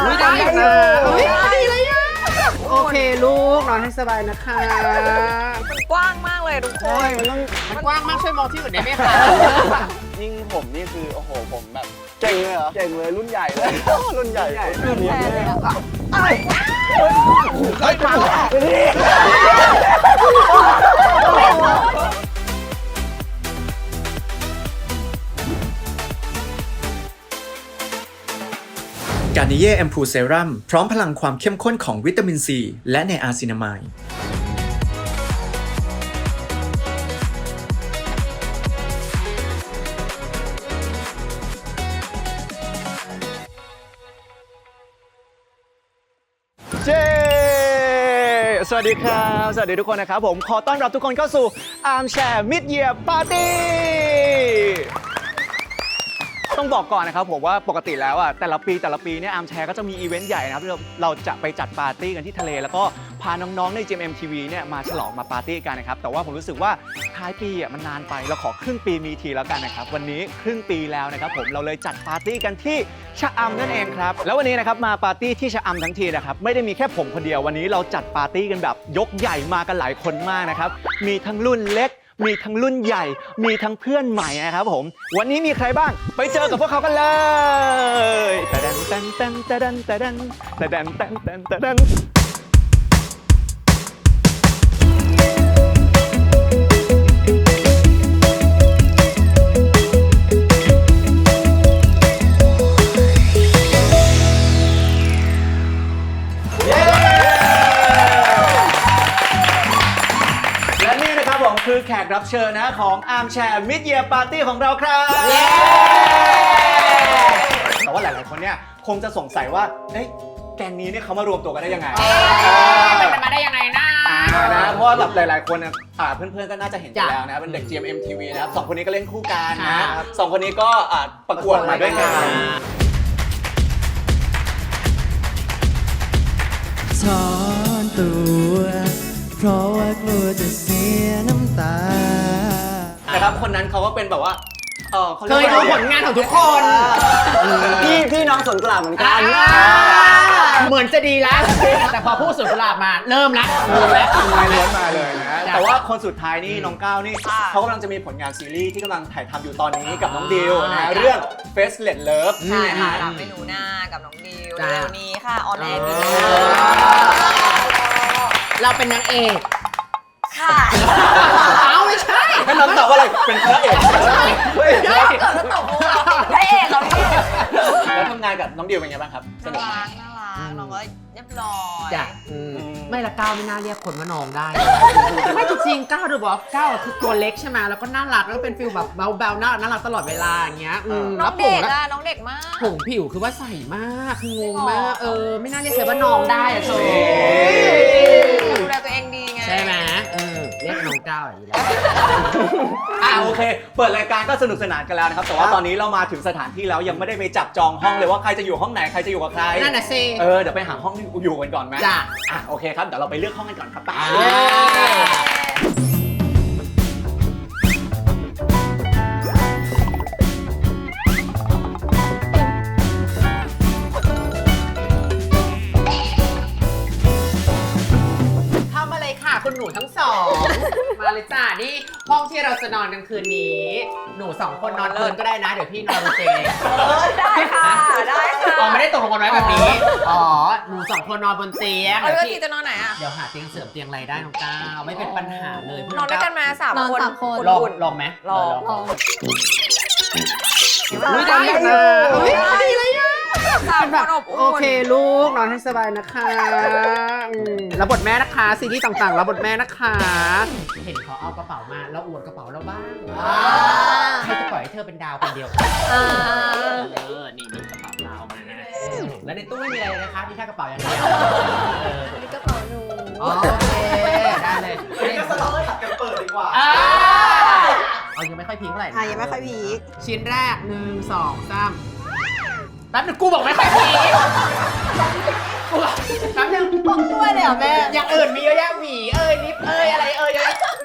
ไม่ได้นะโอเคลูกนอนให้สบายนะคะ มันกว้างมากเลยทุกคน มันกว้างมากช่วยมองที่อื่นได้ไหมคะ ยิ่งผมนี่คือโอ้โหผมแบบเก่งเลยเหรอเก่งเลยรุ่นใหญ่เลย รุ่นใหญ่ รุ่นแทนเลยอะ การนิเย่แอมพูเซรั่มพร้อมพลังความเข้มข้นของวิตามินซีและไนอาซินามายด์เจ้สวัสดีครับสวัสดีทุกคนนะครับผมขอต้อนรับทุกคนเข้าสู่ Armchair Mid Year Party ต้องบอกก่อนนะครับผมว่าปกติแล้วอ่ะแต่ละปีเนี่ยอาร์มแชร์ก็จะมีอีเวนต์ใหญ่นะครับที่เราจะไปจัดปาร์ตี้กันที่ทะเลแล้วก็พาน้องๆใน GMMTV เนี่ยมาฉลองมาปาร์ตี้กันนะครับแต่ว่าผมรู้สึกว่าท้ายปีอ่ะมันนานไปเราขอครึ่งปีมีทีแล้วกันนะครับวันนี้ครึ่งปีแล้วนะครับผมเราเลยจัดปาร์ตี้กันที่ชะอำนั่นเองครับแล้ววันนี้นะครับมาปาร์ตี้ที่ชะอำทั้งทีนะครับไม่ได้มีแค่ผมคนเดียววันนี้เราจัดปาร์ตี้กันแบบยกใหญ่มากันหลายคนมากนะครับมีทั้งรุ่นเล็กมีทั้งรุ่นใหญ่มีทั้งเพื่อนใหม่นะครับผมวันนี้มีใครบ้างไปเจอกับพวกเขากันเลยตะดันตันตันตะดันตะดันตะดันตันตันตะดันคือแขกรับเชิญนะของ Armchair Mid Year Party ของเราครับแต่ว่าหลายๆคนเนี่ยคงจะสงสัยว่าเอ๊ะแก๊งนี้เนี่ยเขามารวมตัวกันได้ยังไงมันมาได้ยังไงนะเพราะว่าแบบหลายๆคนนะเพื่อนๆก็น่าจะเห็นกันแล้วนะเป็นเด็ก GMMTV นะครับสองคนนี้ก็เล่นคู่กันนะสองคนนี้ก็ประกวดมาด้วยกันถอนตัวเพราะว่ากลัวจะเสียน้ำตานะครับคนนั้นเขาก็เป็นแบบว่าเคยดูผลงานของทุกคน พี่น้องสวนกุหลาบเหมือนกันเหมือนจะดีแล้วแต่พอพูดสวนกุหลาบมาเริ่มแล้วมาเลยนะแต่ว่าคนสุดท้ายนี่น้องก้าวนี่เขากำลังจะมีผลงานซีรีส์ที่กำลังถ่ายทำอยู่ตอนนี้กับน้องดิวนะเรื่อง Faceless Love ใช่ค่ะทำให้หนูหน้ากับน้องดิวเร็วนี้ค่ะออนแอร์ปีนี้เราเป็นนางเอกค่ะเอาไม่ใช่ถ้าน้องตอบว่าอะไรเป็นพระเอกเฮ้ยเกิดแล้วตอบว่าพระเอกเหรอพี่แล้วทำงานกับน้องดิวเป็นไงบ้างครับสนุกไหมน่ารักน้องก็เรียบร้อยจ้ะไม่ละก้าวไม่น่าเรียกคนว่าน้องได้ไม่จริงๆก้าวดูบอกก้าวคือตัวเล็กใช่ไหมแล้วก็น่ารักแล้วเป็นฟิลแบบเบาๆน่ารักตลอดเวลาอย่างเงี้ยน้องเด็กอะน้องเด็กมากผงผิวคือว่าใสมากคืองงมากไม่น่าเรียกใครว่าน้องได้อะโชว์ดูแลตัวเองดีไงใช่ไหมเรียกน้องก้าวอย่างนี้แหละโอเคเปิดรายการก็สนุกสนานกันแล้วนะครับแต่ว่าตอนนี้เรามาถึงสถานที่แล้วยังไม่ได้ไปจับจองห้องเลยว่าใครจะอยู่ห้องไหนใครจะอยู่กับใครนั่นน่ะสิเดี๋ยวไปหาห้องอยู่กันก่อนไหมจ้ะโอเคครับเดี๋ยวเราไปเลือกห้องกันก่อนครับป้าคุณหนูทั้งสองมาเลยจ้านี่ห้องที่เราจะนอนกันคืนนี้หนู2คนนอนคืนก็ได้นะเดี๋ยวพี่นอนบนเตียงได้ค่ะได้ค่ะไม่ได้ตกลงกันไว้แบบนี้หนู2คนนอนบนเตียงแล้วพี่จะนอนไหนอะเดี๋ยวหาเตียงเสริมเตียงอะไรได้น้องก้าวไม่เป็นปัญหาเลยนอนด้วยกันมา3 คนลองไหมลองไม่ได้นะดีเลย3 คนอบอุ่นโอเคลูกนอนให้สบายนะคะรับบทแม่นะคะซีรีส์ต่างๆรับบทแม่นะคะเห็นเขาเอากระเป๋ามาแล้วอวดกระเป๋าเราบ้างใครจะปล่อยให้เธอเป็นดาวคนเดียวนี่กระเป๋าเรามาแล้วในตู้ไม่มีอะไรเลยนะคะมีแค่กระเป๋าอย่างเดียวนี่กระเป๋าหนูโอเคได้เลยก็จะต้องเลยถัดกันเปิดดีกว่ายังไม่ค่อยพีคเท่าไหร่ยังไม่ค่อยพีคชิ้นแรก1 2 3แป๊บนึงกูบอกไม่ค่อยพีคแป๊บนึงด้วยเลยเหรอแม่อย่างอื่นมีเยอะแยะหวีลิปอะไร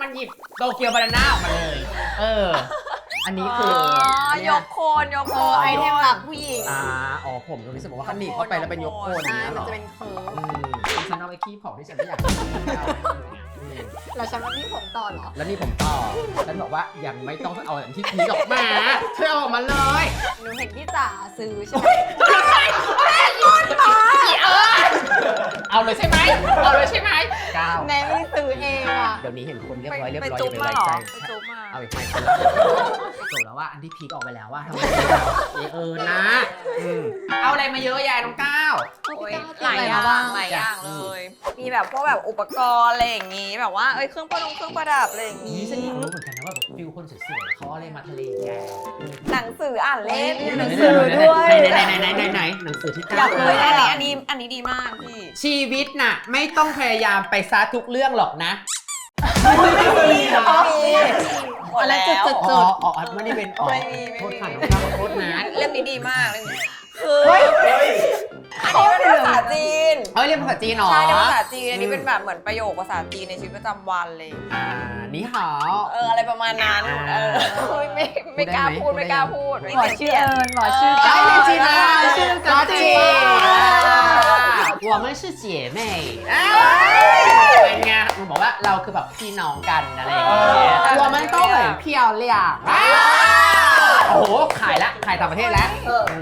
มันหยิบโตเกียวบานาน่าออกมาเลย อันนี้คืออัน ย เนี้ย กโคนยกโคนไอเทมหลักผู้หญิง อ๋อผมตรงนี้สมมติว่าเขาหนีบเข้าไปแล้วเป็นยกโคน ใช่ อย่างเงี้ยเหร มัน อ จะเป็นเคิร์ฟ ฉันเอาไปคีบของที่ฉันไม่อยากอืม แล้วฉันว่าพี่ผมต่อเหรอ แล้วนี่ผมต่อฉันบอกว่ายังไม่ต้องเอาอย่างที่พีออกมาเธอเอาออกมาเลย หนูเห็นพี่จ๋าซื้อใช่ไหม เอาเลยใช่ไหมเอาเลยใช่ไหมก้าว แม่ไม่ซื้อเองอ่ะ เดี๋ยวนี้เห็นคนเรียบร้อย ไป อย่า จุ๊บ ไป มา ไว้ เหรอ ใจ ไปจุ๊บมา เอาอีกไหมคนละจบแล้วว่าอันที่พีคออกไปแล้วว่าทำไมนะเอาอะไรมาเยอะยายน้องก้าว โอ้ยหลายอย่างหลายอย่างเลย มีแบบพวกแบบอุปกรณ์อะไรอย่างงี้แบบว่าเครื่องประดับอะไรอย่างงี้ นี่ฉันอยากรู้เหมือนกันนะว่าแบบฟิลคนสวยๆเขาเอาอะไรมาทะเลแก หนังสืออ่านเล่น หนังสือด้วยไหนหนังสือที่ อยากเลย ก้าว อันนี้ดีมากพี่ ชีวิตน่ะไม่ต้องพยายามไปซะทุกเรื่องหรอกนะ หมดแล้ว อ๋อไม่ได้เป็นโทษค่ะน้องก้าวขอโทษนะ เล่มนี้ดีมากเลยคืออันนี้เป็นภาษาจีน เรียนภาษาจีนเหรอ ใช่เรียนภาษาจีนอันนี้เป็นแบบเหมือนประโยคภาษาจีนในชีวิตประจำวันเลย นี่หา อะไรประมาณนั้นไม่กล้าพูดไม่กล้าพูด หมอชื่อเอิญหมอชื่อ ใช่ ก้าว จีน่า ชื่อ ก็ ก้าว จี我们是姐妹เป็นไงมึงบอกว่าเราคือแบบพี่น้องกันอะไรอย่างเงี้ย我们都很漂亮โอ้โหขายต่างประเทศแล้ว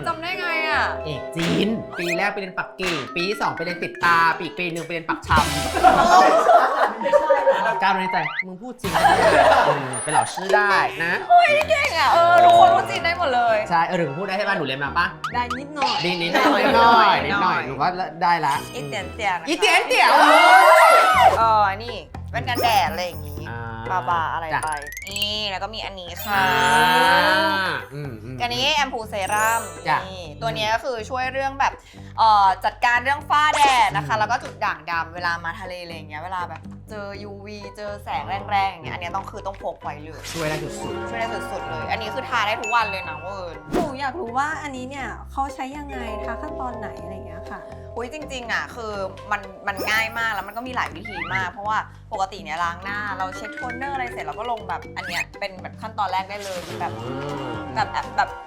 จำได้ไงอ่ะ เอกจีน ปีแรกไปเรียนปักกิ่ง ปีที่2ไปเรียนปิดตา ปีอีกปีหนึ่งไปเรียนปักชำก้าวในใจ มึงพูดจริงเป็นเหล่าชื่อได้นะ เก่งอ่ะทุกคนรู้จีนได้หมดเลย ใช่หรือพูดได้ใช่ป่ะหนูเรียนมาป่ะ ได้นิดหน่อย ดีนิดหน่อยหนูก็ได้ละ อีเตียนเตียน อีเตียนเตี๋ยว นี่เป็นกันแดดอะไรอย่างงี้บาอะไรไปนี่แล้วก็มีอันนี้ค่ะอันนี้แอมพูเซรั่มนี่ตัวนี้ก็คือช่วยเรื่องแบบจัดการเรื่องฝ้าแดดนะคะแล้วก็จุดด่างดำเวลามาทะเลอะไรอย่างเงี้ยเวลาแบบเจอ UV เจอแสงแรงๆอย่างเงี้ยอันนี้ต้องพกไว้เลย ช่วยได้สุด ช่วยได้สุดๆเลย อันนี้คือทาได้ทุกวันเลยนะเวิร์น หนูอยากรู้ว่าอันนี้เนี่ยเขาใช้ยังไงทาขั้นตอนไหนอะไรอย่างเงี้ยค่ะ อุ้ยจริงๆอ่ะคือมันง่ายมากแล้วมันก็มีหลายวิธีมาก เพราะว่าปกติเนี่ยล้างหน้าเราเช็ดโทนเนอร์อะไรเสร็จเราก็ลงแบบอันเนี้ยเป็นแบบขั้นตอนแรกได้เลยแบบ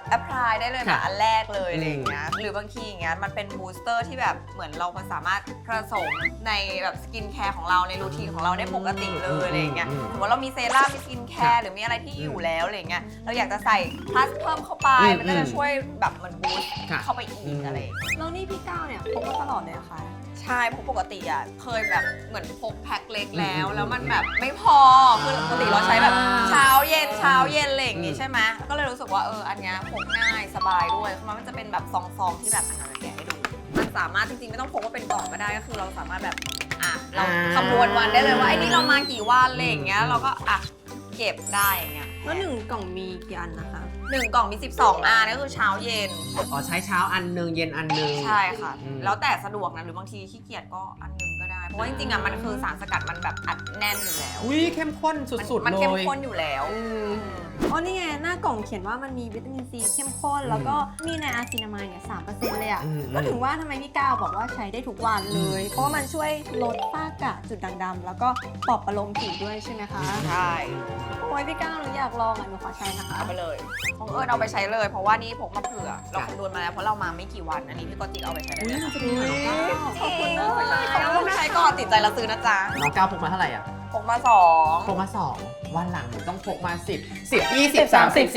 แอพพลายได้เลยแบบอันแรกเลยอะไรอย่างเงี้ยหรือบางทีอย่างเงี้ยมันเป็นบูสเตอร์ที่แบบเหมือนเราสามารถผสมในแบบสกินแคร์ของเราในรูทีนของเราได้ปกติเลยอะไรอย่างเงี้ยสมมติเรามีเซรั่มมีสกินแคร์หรือมีอะไรที่อยู่แล้วอะไรอย่างเงี้ยเราอยากจะใส่พลัสเพิ่มเข้าไปมันก็จะช่วยแบบเหมือนบูสต์เข้าไปอีกอะไรอย่างเงี้ย แล้วนี่พี่ก้าวเนี่ยพกมาตลอดเลยอะค่ะ ใช่เพราะปกติอ่ะเคยแบบเหมือนพกแพ็คเล็กแล้วมันแบบไม่พอคือปกติเราใช้แบบเช้าเย็นอะไรอย่างงี้ใช่ไหมก็เลยรู้สึกว่าอันเนี้ยพกง่ายสบายด้วยมันจะเป็นแบบซองที่แบบอันนั้นแกะให้ดูมันสามารถจริงๆไม่ต้องพกว่าเป็นกล่องก็ได้ก็คือเราสามารถแบบเราคำนวณวันได้เลยว่าไอ้นี่เรามากี่วันอะไรอย่างเงี้ยเราก็เก็บได้อย่างเงี้ย แล้ว1 กล่องมีกี่อันนะคะ 1 กล่องมี12 อันก็คือเช้าเย็น ใช้เช้าอันนึงเย็นอันนึง ใช่ค่ะแล้วแต่สะดวกนะหรือบางทีขี้เกียจก็อันนึงก็ได้เพราะว่าจริงๆมันคือสารสกัดมันแบบอัดแน่นอยู่แล้ว อุ้ยเข้มข้นสุดๆเลย มันเข้มข้นอยู่แล้ว อ๋อนี่ไงหน้ากล่องเขียนว่ามันมีวิตามินซีเข้มข้น แล้วก็มีไนอาซินามายเนี่ย3%เลยอะก็ถึงว่าทำไมพี่ก้าวบอกว่าใช้ได้ทุกวันเลย เพราะว่ามันช่วยลดฝ้ากระจุดด่างดำแล้วก็ปลอบประโลมผิวด้วยใช่ไหมคะ ใช่ โอ้ยพี่ก้าวหนูอยากลองอ่ะหนูขอใช้นะคะ เอาไปเลยของเอาไปใช้เลยเพราะว่านี่พกมาเผื่อเราคำนวณมาแล้วเพราะเรามาไม่กี่วันอันนี้พี่ก็ติเอาไปใช้ได้เลย มันจะมีเหมือนน้องก้าว ขอบคุณนะใช้ก่อนติดใจแล้วซื้อนะจ๊ะ น้องก้าวพกมาเท่าไหร่อ่ะ พกมา พกมา2วันหลังหนูต้องพกมา10 20 30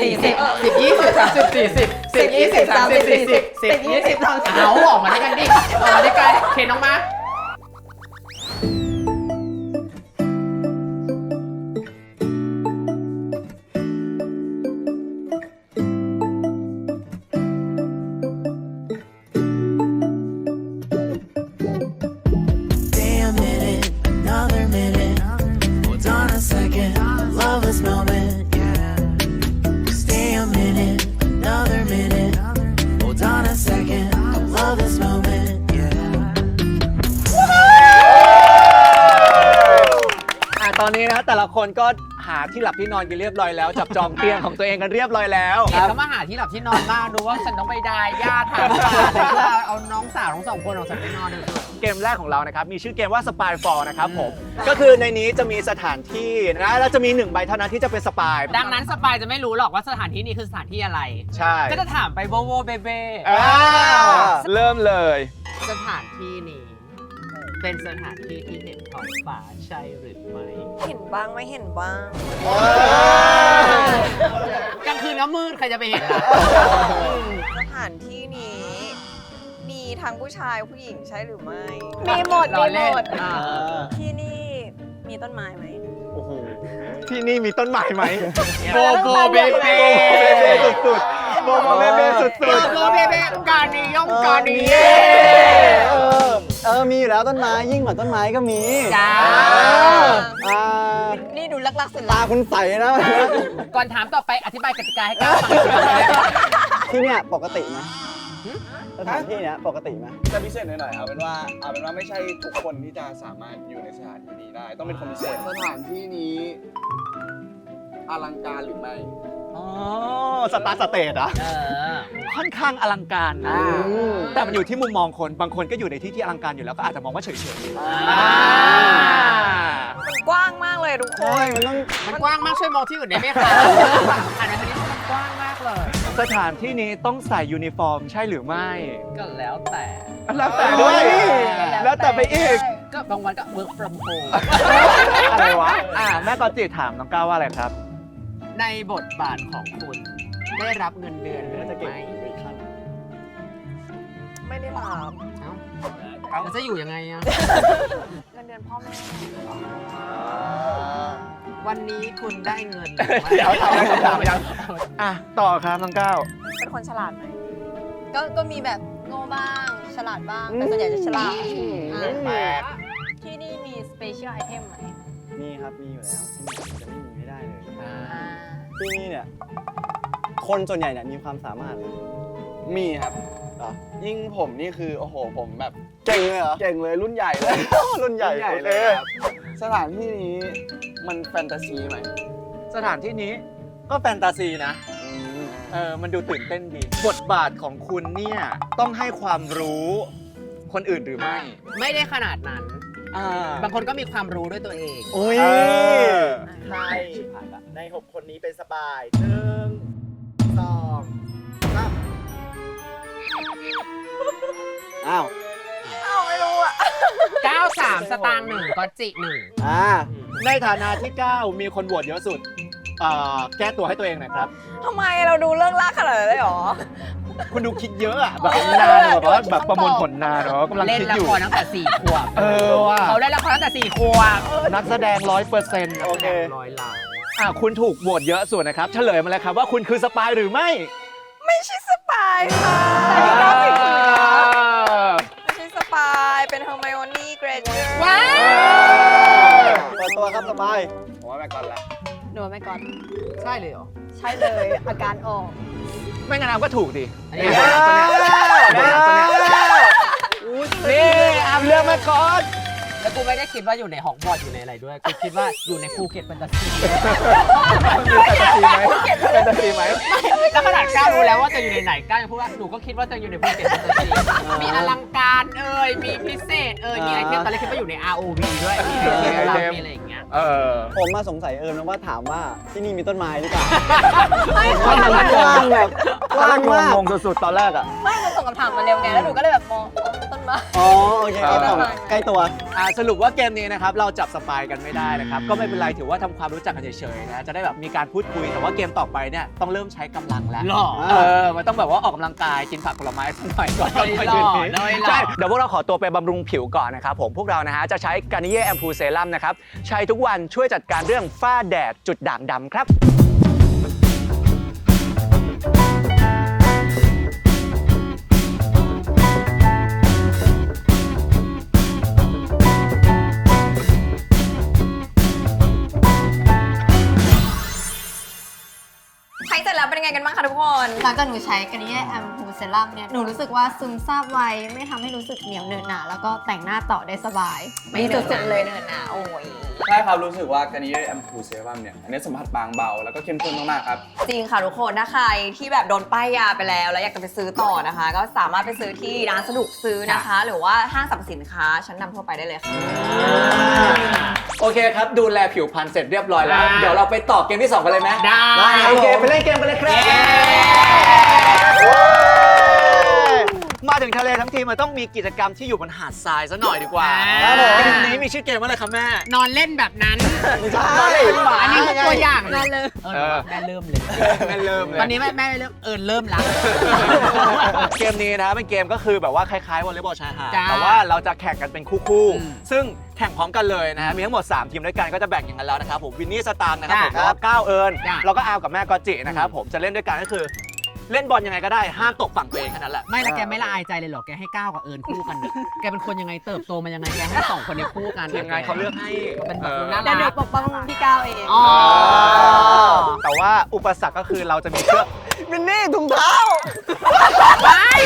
40 10 20 30 40 10 20 30 40 10 20 30เอาออกมาด้วยกันดิออกมาด้วยกันเคนน้องมา Stay a minute, another minute. Hold on a second, love this moment, yeah. Stay a minute, another minute. Hold on a second, love this moment, yeah. ตอนนี้นะแต่ละคนก็ หาที่หลับที่นอนกันเรียบร้อยแล้ว จับจองเตียงของตัวเองกันเรียบร้อยแล้ว เห็นเขามาหาที่หลับที่นอนบ้างดูว่าฉันต้องไปได้ญาติถามว่าเอาน้องสาวทั้งสองคนของฉันไปนอนเถอะ เกมแรกของเรานะครับมีชื่อเกมว่า Spy Fall นะครับผมก็คือในนี้จะมีสถานที่นะแล้วจะมี1ใบเท่านั้นที่จะเป็นสปาย ดังนั้นสปายจะไม่รู้หรอกว่าสถานที่นี้คือสถานที่อะไร ใช่ ก็จะถามไปโบโบเบเบ เริ่มเลย สถานที่นี้ เป็นสถานที่ที่เห็นท้องฟ้าใช่หรือไม่ เห็นบ้างไม่เห็นบ้าง กลางคืนก็มืดใครจะไปเห็นล่ะ สถานที่นี้ มีทั้งผู้ชายผู้หญิงใช่หรือไม่ มีหมด รอ มี เล่ หม น ด อ่า ที่นี่มีต้นไม้ไหม โอ้โหที่นี่มีต้นไม้ไหม โบโบเบเบ สุดๆโบโบเบเบสุด โบโบเบเบการนิยมการนิยม มีอยู่แล้วต้นไม้ยิ่งกว่าต้นไม้ก็มี จ้า อ่า นี่ดูลักๆสุด ตาคุณใสนะ ก่อนถามต่อไปอธิบายกติกาให้ก้าวฟัง ที่เนี่ยปกติไหมสถานที่เนี้ยปกติไหม จะพิเศษหน่อยๆเอาเป็นว่าไม่ใช่ทุกคนที่จะสามารถอยู่ในสถานที่นี้ได้ ต้องเป็นคนพิเศษ สถานที่นี้อลังการหรือไม่ อ๋อสตาร์สเตทอ่ะ เออ ค่อนข้างอลังการนะแต่มันอยู่ที่มุมมองคนบางคนก็อยู่ในที่ที่อลังการอยู่แล้วก็อาจจะมองว่าเฉย มันกว้างมากเลยทุกคน ใช่มันต้อง มันกว้างมากช่วยมองที่อื่นได้ไหมคะอันนี้มันกว้างมากเลย ๆสถานที่นี้ต้องใส่ยูนิฟอร์มใช่หรือไม่ ก็แล้วแต่ แล้วแต่ด้วยแล้วแต่ไปอีก ก็บางวันก็ work from home อะไรวะแม่กอจิถามน้องก้าวว่าอะไรครับ ในบทบาทของคุณได้รับเงินเดือนหรือไม่ ไม่ได้รับ แล้วจะอยู่ยังไงอะ เงินเดือนพ่อแม่ วันนี้คุณได้เงิน เดี๋ยวยังต่อครับน้องก้าว เป็นคนฉลาดไหม ก็มีแบบโง่บ้าง ฉลาดบ้าง แต่ส่วนใหญ่จะฉลาด แปลก ที่นี่มี special item ไหม มีครับมีอยู่แล้วที่นี่จะไม่มีไม่ได้เลย อ่า ที่นี่เนี่ยคนส่วนใหญ่เนี่ยมีความสามารถเลย มีครับ เหรอ ยิ่งผมนี่คือโอ้โหผมแบบ เก่งเลยเหรอ เก่งเลยรุ่นใหญ่เลย รุ่นใหญ่ เลยครับสถานที่นี้มันแฟนตาซีไหม สถานที่นี้ก็แฟนตาซีนะ มันดูตื่นเต้นดี บทบาทของคุณเนี่ยต้องให้ความรู้คนอื่นหรือไม่ ไม่ได้ขนาดนั้น บางคนก็มีความรู้ด้วยตัวเอง โอ้ย ใครใน 6 คนนี้เป็นสปาย1 2 3 อ้าว อ้าวไม่รู้อ่ะ 93 สตางค์1ก็จิ1 ในฐานะที่ 9 มีคนโหวตเยอะสุดแก้ตัวให้ตัวเองหน่อยครับ ทำไมเราดูเรื่องลากขนาดนั้นเลยเหรอ คุณดูคิดเยอะอะแบบนานแบบว่าแบบประมวลผลนานเนาะกำลัง เล่น คิด ละ อยู่ ครตั้งแต่4 ขวบ ว่ะ เขาเล่นละครตั้งแต่4 ขวบ นักแสดง 100% โอเค 100 ล้าน คุณถูกโหวตเยอะสุดนะครับ เฉลยมาเลยครับว่าคุณคือสปายหรือไม่ ไม่ใช่สปายค่ะแต่พี่ก้าวผิดคนนะไม่ใช่สปาย เป็นเฮอร์ไมโอนี่เกรเจอร์ ว้าว เปิดตัวครับสบาย ผมว่าแม่ก่อนละ หนูไม่ก่อน ใช่เลยเหรอ ใช่เลยอาการออก ไม่งั้นอามก็ถูกดิ อันนี้ นี่อามเลือกมาก่อน แล้วกูไม่ได้คิดว่าอยู่ในฮอกวอตส์อยู่ในอะไรด้วยกูคิดว่าอยู่ในภูเก็ตแฟนตาซี มีแฟนตาซีไหมแฟนตาซีไหม แล้วขนาดก้าวรู้แล้วว่าจะอยู่ในไหนก้าวยังพูดว่าหนูก็คิดว่าจะอยู่ในภูเก็ตแฟนตาซีมีอลังการมีพิเศษมีไอเทมตอนแรกคิดว่าอยู่ใน ROV ด้วยมีไอเทมมีอะไรอย่างเงี้ย ผมมาสงสัยนะว่าถามว่าที่นี่มีต้นไม้หรือเปล่า ไม่ เพราะมันกว้างแบบกว้างมาก งงสุดๆตอนแรกอะ ไม่มันส่งคำถามมาเร็วไง แล้วหนูก็เลยแบบมองต้นไม้ อ๋อโอเคเอาของใกล้ตัว สรุปว่าเกมนี้นะครับเราจับสปายกันไม่ได้นะครับก็ไม่เป็นไรถือว่าทำความรู้จักกันเฉยๆนะจะได้แบบมีการพูดคุยแต่ว่าเกมต่อไปเนี่ยต้องเริ่มใช้กำลังแล้ว หล่อ มันต้องแบบว่าออกกำลังกายกินผักผลไม้สักหน่อยก่อน เลยหล่อเลยหล่อ ใช่เดี๋ยวพวกเราขอตัวไปบำรุงผิวก่อนนะครับผมพวกเรานะฮะจะใช้การนิเย่แอมพูเซรั่มนะครับใช้ทุกวันช่วยจัดการเรื่องฝ้าแดดจุดด่างดำครับใช้เสร็จแล้วเป็นยังไงกันบ้างคะทุกคน ด หลังจากหนูใช้กันนี้แอมพูเซรั่มเนี่ยหนูรู้สึกว่าซึมซาบไวไม่ทำให้รู้สึกเหนียวเหนอะหนะแล้วก็แต่งหน้าต่อได้สบาย ไม่เนินๆเลยเนินนะโอ้ย ใช่ครับรู้สึกว่าการนี้แอมพูเซรั่มเนี่ยอันนี้สัมผัสบางเบาแล้วก็เข้มข้นมากๆครับ จริงค่ะทุกคนถ้าใครที่แบบโดนป้ายยาไปแล้วอยากจะไปซื้อต่อนะคะ ก็สามารถไปซื้อที่ร้านสะดวกซื้อนะคะ หรือว่าห้างสรรพสินค้าชั้นนำทั่วไปได้เลยค่ะ โอเคครับ ดูแลผิวพรรณเสร็จเรียบร้อยแล้ว เดี๋ยวเราไปต่อเกมที่ 2 กันเลยไหม ได้ โอเค ไปเล่นเกมกันเลยครับ มาถึงทะเลทั้งทีมันต้องมีกิจกรรมที่อยู่บนหาดทรายซะหน่อยดีกว่า ครับผม เกมนี้มีชื่อเกมว่าอะไรครับแม่ นอนเล่นแบบนั้น ใช่หมา อันนี้คือตัวอย่าง นั่นเลย แม่เริ่มเลย แม่เริ่มเลย ตอนนี้แม่เริ่มเริ่มแล้ว เกมนี้นะเป็นเกมก็คือแบบว่าคล้ายๆวอลเลย์บอลชายหาด จ้า แต่ว่าเราจะแข่งกันเป็นคู่ อืม ๆซึ่งแข่งพร้อมกันเลยนะฮะมีทั้งหมด 3 ทีมด้วยกันก็จะแบ่งอย่างนั้นแล้วนะครับผมวินนี่สตางค์นะครับผม จ้า แล้วก็ก้าวเอิญ จ้า แล้วก็อาวกับแม่กอจินะครับผมจะเล่นด้วยกันก็คือ เล่นบอลยังไงก็ได้ห้ามตกฝั่งตัวเองแค่นั้นแหละ ไม่ละแกไม่ละอายใจเลยเหรอ แกให้ก้าวกับเอิญคู่กันเนี่ยแกเป็นคนยังไงเติบโตมายังไงแกให้สองคนนี้คู่กัน ทีมงานเขาเลือกให้ เป็นแบบ เออ น่า เดี๋ยวหนู รัก ปกป้องพี่ก้าวเอง อ๋อ แต่ว่าอุปสรรคก็คือเราจะมีเชือกวินนี่ถุงเท้า ไปว้าย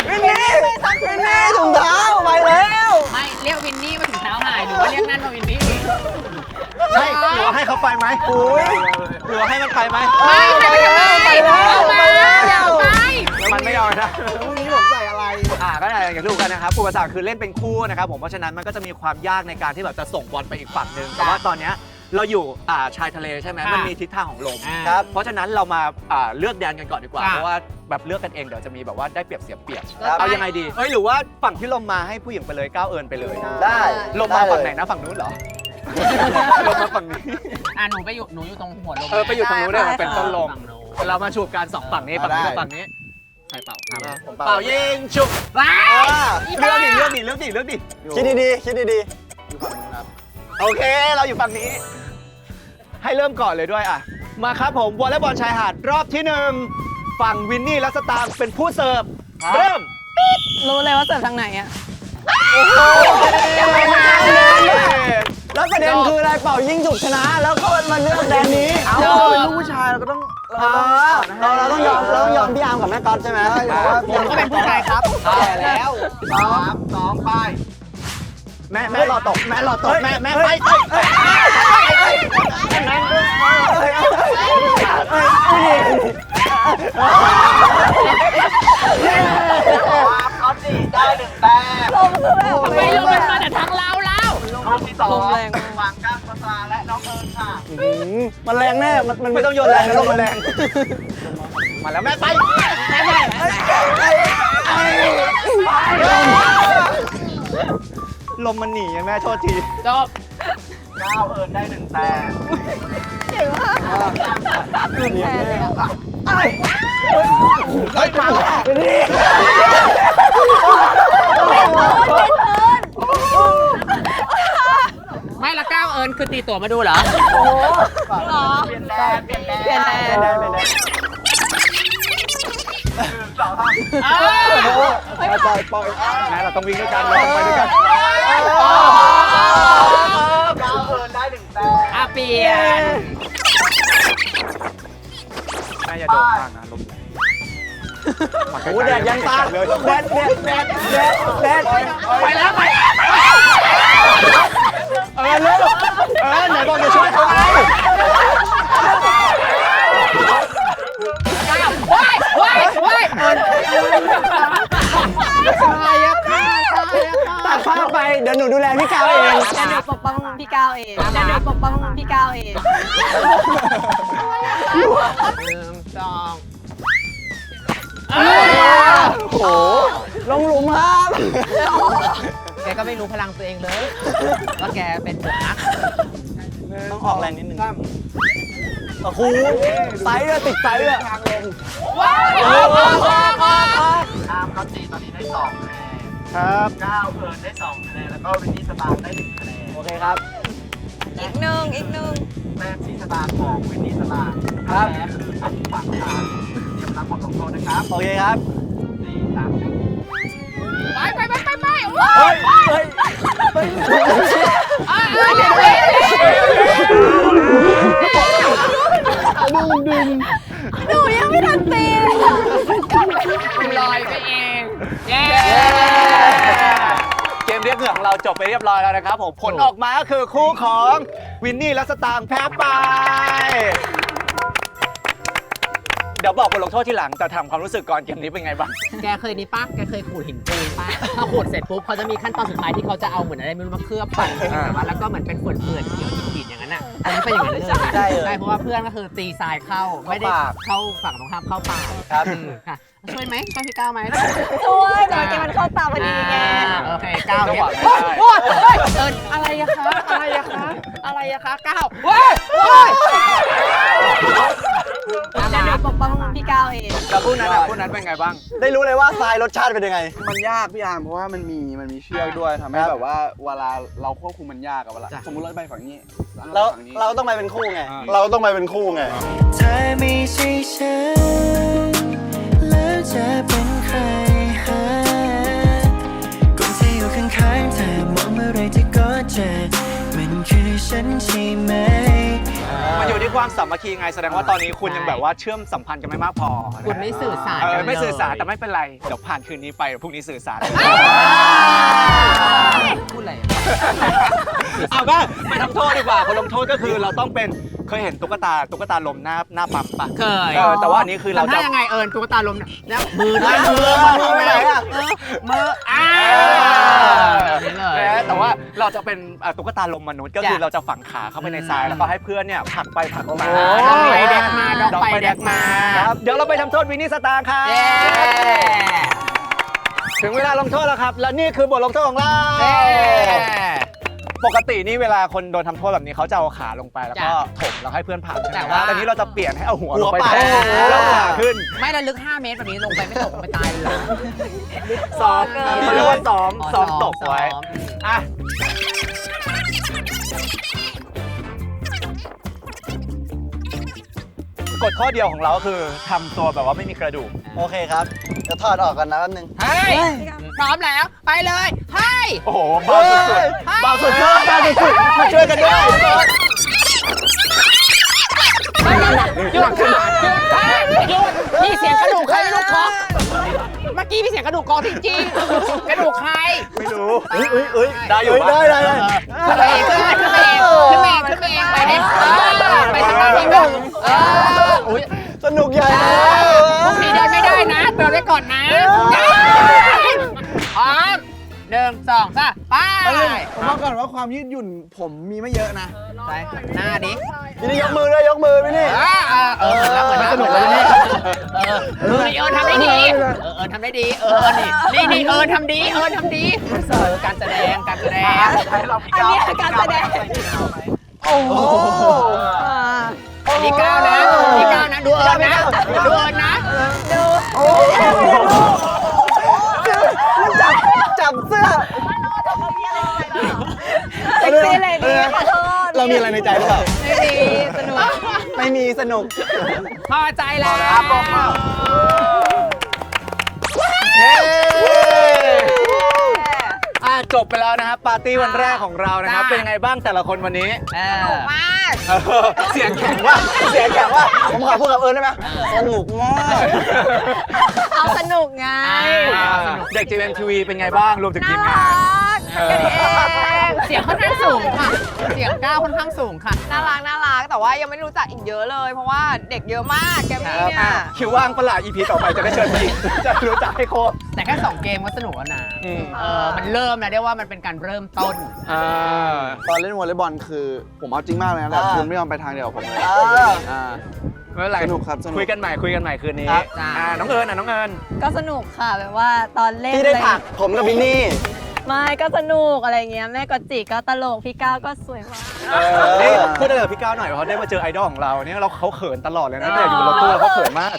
วินนี่ถุงเท้าไปแล้ว ไม่เรียกวินนี่มาถึงเท้าหายหรือว่าเรียกนั่นมาวินนี่ ใช่หรือว่าให้เขาไปไหมอุ้ยหรือว่าให้มันไปไหม ไม่ให้ไปทำไมเอามาอย่าเอาไป มันไม่ยอมนะ พรุ่งนี้ผมใส่อะไร ก็อย่างที่รู้กันนะครับอุปสรรคคือเล่นเป็นคู่นะครับผมเพราะฉะนั้นมันก็จะมีความยากในการที่แบบจะส่งบอลไปอีกฝั่งหนึ่งแต่ว่าตอนเนี้ยเราอยู่ชายทะเลใช่ไหม ค่ะ มันมีทิศทางของลม ครับ เพราะฉะนั้นเรามาเลือกแดนกันก่อนดีกว่า ค่ะ เพราะว่าแบบเลือกกันเองเดี๋ยวจะมีแบบว่าได้เปรียบเสียเปรียบ ครับ เอายังไงดีหรือว่าฝั่งที่ลมมาให้ผู้หญิงไปเลยก้าวเอิญไปเลย ได้ ลมมา ด้ ฝั่ง เลย ไหนนะฝั่งนู้นเหรอ ลมมาฝั่งนี้ หนูอยู่ตรงหัวลม ไปอยู่ตรงนู้นเลยมันเป็นต้นลม ฝั่งนู้น เรามาฉุบกันสองฝั่งนี้ฝั่งนี้กับฝั่งนี้ใครเป่าครับเป่ายิงฉุบ ว้าย เลือกดิ คิดดีๆ คิดดี อยู่ฝั่งนู้นครับโอเคเราอยู่ฝั่งนี้ ให้เริ่มก่อนเลยด้วยอ่ะมาครับผมวอลเลย์บอลชายหาดรอบที่1ฝั่งวินนี่และสตางค์เป็นผู้เสิร์ฟเริ่ม รู้เลยว่าเสิร์ฟทางไหนอะ แล้วประเด็นคืออะไรเป่ายิงจุกชนะ แล้วก็มาเลือกแดนนี้ เอาเป็นลูกผู้ชายเราก็ต้อง เราต้องยอมพี่อาร์มกับแม่ก๊อตใช่ไหม ผมก็เป็นผู้ชายครับ ใช่แล้ว 2 ไป แม่รอตกแม่ไปเอาสิได้1 แต้ม ทำไมลมมันมาแต่ทางเราแล้ว รอบที่2วางก้าวปลาและน้องเอิญค่ะ มันแรงแน่ มัน ไม่ต้องโยนแรงนะลมมันแรงมาแล้วแม่ไปลมมันหนีไงแม่โทษที จบ ก้าวเอิญได้1 แต้ม ไม่ละก้าวเอิญคือตีตั๋วมาดูเหรอ เปลี่ยนแดน เปลี่ยนแดน ปล่อย แม่เราต้องวิ่งด้วยกันเราต้องไปด้วยกัน ก้าวเอิญได้1 แต้ม เปลี่ยน แม่อย่าโดนมากนะลมแรง โอ้แดดยังตาแดด ไปแล้ว ลูกไหนบอกจะช่วยเขาไง ว้ายตัดภาพไป เดี๋ยวหนูดูแลพี่ก้าวเอง เดี๋ยวหนูปกป้องพี่ก้าวเองเดี๋ยวหนูปกป้องพี่ก้าวเอง 1 2 โอ้โห ลงหลุมครับ แกก็ไม่รู้พลังตัวเองเลยว่าแกเป็นเด็กนัก ต้องออกแรงนิดนึงโอ้โหไซส์อะติดไซส์อะ ว้าย ตามเขาตีตอนนี้ได้2 คะแนน ครับ ก้าวเอิญได้2 คะแนนแล้วก็วินนี่สตาร์ได้1 คะแนน โอเคครับ อีกหนึ่ง แต้มสีสตาร์ของวินนี่สตาร์ถ้าแพ้คืออัดฝั่งทางเตรียมรับบทลงโทษนะครับ โอเคครับ 4 3 ไป เฮ้ย เฮ้ย ดึง หนูยังไม่ทันตีเลยอะ ลอยไปเองเย้ เกมเรียกเหงื่อของเราจบไปเรียบร้อยแล้วนะครับผมผลออกมาก็คือคู่ของวินนี่และสตางค์แพ้ไปเดี๋ยวบอกบทลงโทษที่หลังแต่ถามความรู้สึกก่อนเกมนี้เป็นไงบ้าง แกเคยนี่ปะแกเคยขูดหินปูนปะพอขูดเสร็จปุ๊บเขาจะมีขั้นตอนสุดท้ายที่เขาจะเอาเหมือนอะไรไม่รู้มาเคลือบปั่นแบบว่าแล้วก็เหมือนเป็นเฟื่อนๆเขียวหินๆอย่างนั้นอ่ะอันนี้เป็นอย่างนั้นเลย ใช่เลย ใช่เพราะว่าเพื่อนก็คือตีทรายเข้าไม่ได้เข้าฝั่งตรงข้ามเข้าปาก ครับ ค่ะช่วยไหมช่วยพี่ก้าวไหม ช่วยแต่เมื่อกี้มันเข้าตาพอดีไง โอเคก้าว จัง เนี่ ห ย วะไม่ได้ โอ๊ยเอิญอะไรอะคะอะไรอะคะอะไรอะคะก้าวเว้ยเว้ย เดี๋ยวหนูปกป้องพี่ก้าวเอง แล้วคู่นั้นอ่ะคู่นั้นเป็นไงบ้าง ได้รู้เลยว่าทรายรสชาติเป็นยังไง มันยากพี่อาร์มเพราะว่ามันมีเชือกด้วยทำให้ ครับ แบบว่าเวลาเราควบคุมมันยากอะเวลาสมมติเราไปฝั่งนี้ แล้ว ฝั่งนี้ เราต้องไปเป็นคู่ไง อ่า เราต้องไปเป็นคู่ไง เธอไม่ใช่ฉันแล้วจะเป็นใครหาคนที่อยู่ข้างๆเธอมองเมื่อไรเธอก็เจอมันคือฉันใช่ไหม มันอยู่ที่ความสามัคคีไงแสดงว่าตอนนี้คุณยังแบบว่าเชื่อมสัมพันธ์กันไม่มากพอนะ คุณไม่สื่อสาร เอ กั อน ไม่สื่อสาร เลย แต่ไม่เป็นไรเดี๋ยวผ่านคืนนี้ไปเดี๋ยวพรุ่งนี้สื่อสาร พูดอะไร เอาก็ไปทำโทษดีกว่าคนลงโทษก็คือเราต้องเป็นเคยเห็นตุ๊กตาลมหน้าปั๊มปะ เคย แต่ว่าอันนี้คือเรา ทำ จะ ท่ายังไงเอิญตุ๊กตาลมแล้วมือด้วยมือไปไหนอะมือนี่เลย แต่ว่าเราจะเป็นตุ๊กตาลมมนุษย์ก็คือ จ้ะ เราจะฝังขาเข้าไปในทรายแล้วก็ให้เพื่อนเนี่ยผลักไปผลักมา ดอกไปแดกมาดอกไปแดกมา ครับเดี๋ยวเราไปทำโทษวินนี่สตางค์ครับ เย้ ถึงเวลาลงโทษแล้วครับและนี่คือบทลงโทษของเรา เย้ ปกตินี่เวลาคนโดนทำโทษแบบนี้เขาจะเอาขาลงไปแล้วก็ถมแล้วให้เพื่อนผ่านใช่ไหม แต่ว่า แต่นี้เราจะเปลี่ยนให้เอาหัวลงไป หัวไป แล้วขาขึ้น ไม่ระลึก5 เมตรแบบนี้ลงไปไม่ตกลงไปตายเลย ซ้อมเขาเรียกว่าซ้อมตกไว้ อ่ะกฎข้อเดียวของเราก็คือทำตัวแบบว่าไม่มีกระดูก โอเคครับเดี๋ยวถอดออกกันนะแป๊บนึง เฮ้ยพร้อมแล้วไปเลยเฮ้ย โอ้โหเบาสุดๆเบาสุดๆเบาสุดๆมาช่วยกันด้วย หยุดค่ะหยุดพี่เสียงกระดูกใครไม่รู้เคาะเมื่อกี้พี่เสียงกระดูกกอจริงๆกระดูกใคร ไม่รู้ อุ้ย ได้อยู่ปะ ได้ ขึ้นไปเองขึ้นไปเองขึ้นไปเองไปเองไปทางด้านนี้บ้างอุ้ย สนุกใหญ่เลย พวกนี้เดินไม่ได้นะเดินไว้ก่อนนะพร้อม1 2 3ไป ผมบอกก่อนว่าความยืดหยุ่นผมมีไม่เยอะนะ ไปหน้าดิ พี่นี่ยกมือด้วยยกมือพี่นี่ แล้วเหมือน สนุกเลยนี่ นี่ทำได้ดีทำได้ดีนี่ทำดีทำดีการแสดง อันนี้คือการแสดง โอ้โห นี่ก้าวนะดูเอิญนะ จับเสื้อ เซ็กซี่เลยดีขอโทษ เรามีอะไรในใจหรือเปล่า ไม่มีสนุก ไม่มีสนุก พอใจแล้ว จบไปแล้วนะครับปาร์ตี้วันแรกของเรานะครับเป็นยังไงบ้างแต่ละคนวันนี้ มาก เสียงแข็งว่า ผมขอพูดกับเอิญได้ไหมสนุกมาก เอาสนุกไง เด็ก JMTV เป็นไงบ้างรวมถึงที น่าม งาน รักกันเอง เสียงค่อนข้างสูงค่ะ เสียงก้าวค่อนข้างสูงค่ะ น่ารักแต่ว่ายังไม่รู้จักอีกเยอะเลย เพราะว่าเด็กเยอะมากแกมมี่เนี่ย คิวว่างประหลาด EP ต่อไปจะได้เชิญพี่จะรู้จักให้โคตร แต่แค่2 เกมก็สนุกแล้วนะมันเริ่มแล้วเรียกว่ามันเป็นการเริ่มต้น ตอนเล่นวอลเลย์บอลคือผมเอาจริงมากเลยนะแต่คุณไม่ยอมไปทางเดียวกับผมเลยอ่า ไม่เป็นไร สนุกครับสนุก คุยกันใหม่คืนนี้ ครับจ้า น้องเอิญน้องเอิญ ก็สนุกค่ะแบบว่าตอนเล่น ที่ได้ผักผมกับบินนี่ ไม่ก็สนุกอะไรเงี้ยแม่ก็จิก็ตลกพี่ก้าวก็สวยมาก นี่พูดได้กับพี่ก้าวหน่อยเพราะได้มาเจอไอดอลของเราเนี่ยเขาเขินตลอดเลยนะแต่อยู่บนรถตู้แล้วเขาเขินมาก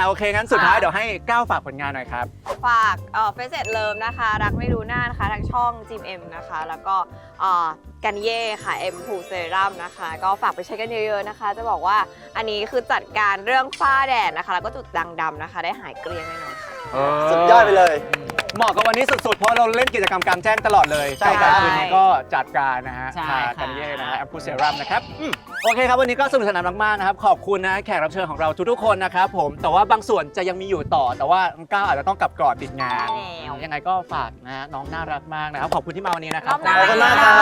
โอเคงั้นสุดท้ายเดี๋ยวให้ก้าวฝากผลงานหน่อยครับ ฝากเฟซเลิฟนะคะ รักไม่รู้หน้านะคะทางช่อง GMM นะคะ แล้วก็กันเย่ค่ะ M พูเซรั่มนะคะ ก็ฝากไปใช้กันเยอะๆนะคะ จะบอกว่าอันนี้คือจัดการเรื่องฝ้าแดดนะคะ แล้วก็จุดด่างดำนะคะ ได้หายเกลี้ยงแน่นอนค่ะ สุดยอดไปเลย เหมาะกับวันนี้สุดๆ เพราะเราเล่นกิจกรรมกลางแจ้งตลอดเลย ใช่ กลางคืนนี้ก็จัดการนะฮะ ใช่ ทา ค่ะ กันเย่นะฮะแอมพูเซรั่มนะครับ โอเคครับวันนี้ก็สนุกสนานมากๆนะครับขอบคุณนะแขกรับเชิญของเราทุกๆคนนะครับผมแต่ว่าบางส่วนจะยังมีอยู่ต่อแต่ว่าน้องก้าวอาจจะต้องกลับก่อนติดงานยังไงก็ฝากนะน้องน่ารักมากนะครับขอบคุณที่มาวันนี้นะครับ รอบหน้า ขอบคุณมากครับ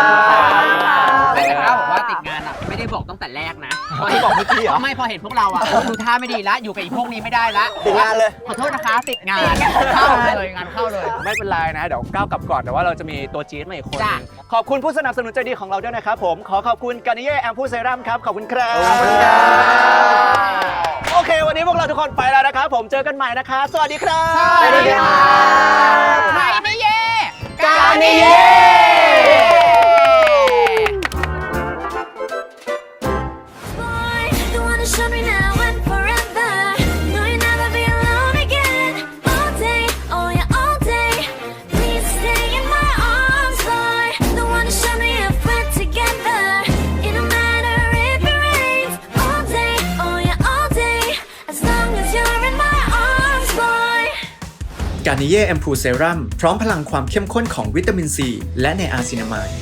แต่ก้าวบอกว่าติดงานอ่ะไม่ได้บอกตั้งแต่แรกนะ ที่บอกเมื่อกี้เหรอ ไม่พอเห็นพวกเราอ่ะดูท่าไม่ดีละอยู่กับอีพวกนี้ไม่ได้ละ ติดงานเลย ขอโทษนะคะติดงานเข้าเลยงานเข้าเลย ไม่เป็นไรนะเดี๋ยวก้าวกลับก่อนแต่ว่าเราจะมีตัวจี๊ดมาอีกคนห จ้ะ นึ่งขอบคุณผู้สนับสนุนใจดีของเราด้วยนะครับผมขอขอบคุณการนิเย่แอมพูเซรั่มครับขอบคุณครับโอเค วันนี้พวกเราทุกคนไปแล้วนะครับผมเจอกันใหม่นะคะสวัสดีครับ สวัสดีค่ะใครไม่เย่กานิเย่ Boy, you wanna show me now and forever. No, you'll never be alone again. All day, oh yeah, all day. Please stay in my arms, boy. Don't wanna show me if we're together. It don't matter if it rains. All day, oh yeah, all day. As long as you're in my arms, boy. การนิเย่แอมพูเซรั่มพร้อมพลังความเข้มข้นของวิตามินซีและไนอาซินามายด์